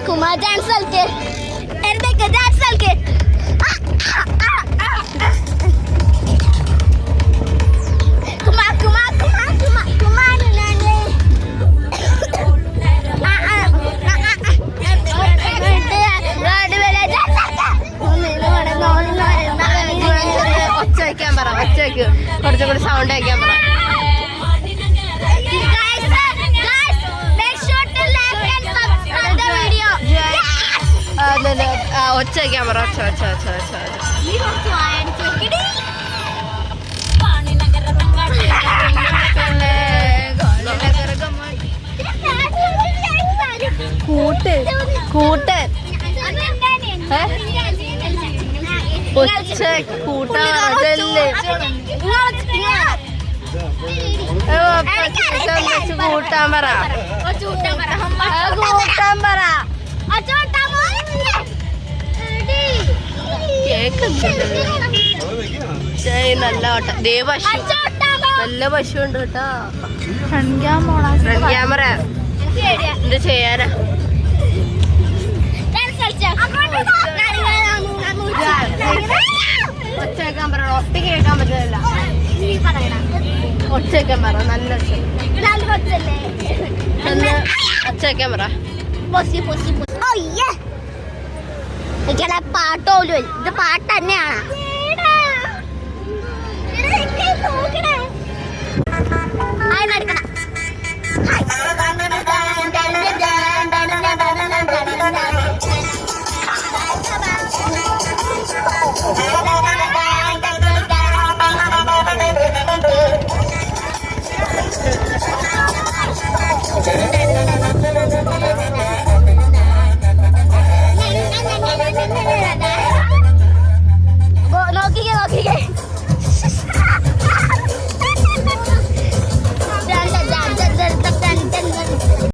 kuma dance salke erdeke dance salke kuma nane ഒച്ച വയ്ക്കാൻ പറ, ഒച്ച വയ്ക്കും, കുറച്ചും കൂടി സൗണ്ട് വയ്ക്കാൻ പറ. ഒച്ച വയ്ക്കാൻ പറ, ഒച്ച ഒച്ച ഒച്ച ഒച്ച കൂട്ട് കൂട്ട് ഒച്ച കൂട്ടാറല്ലേ കൂട്ടാൻ പറ, കൂട്ടാൻ പറ. നല്ല ഓട്ട ദേ പശു, നല്ല പശു ഉണ്ട് കേട്ടോ. ഫ്രണ്ട് ക്യാമറ എന്ത് ചെയ്യാനാ? ഒച്ച വെക്കാൻ പറ, ഒട്ടി കേൾക്കാൻ പറ്റില്ല. ഒച്ച വെക്കാൻ പറ, നല്ല ഒച്ച വെക്കാൻ പറ. പാട്ടോലും ഇത് പാട്ട് തന്നെയാണ്. അതിനെടുക്കണം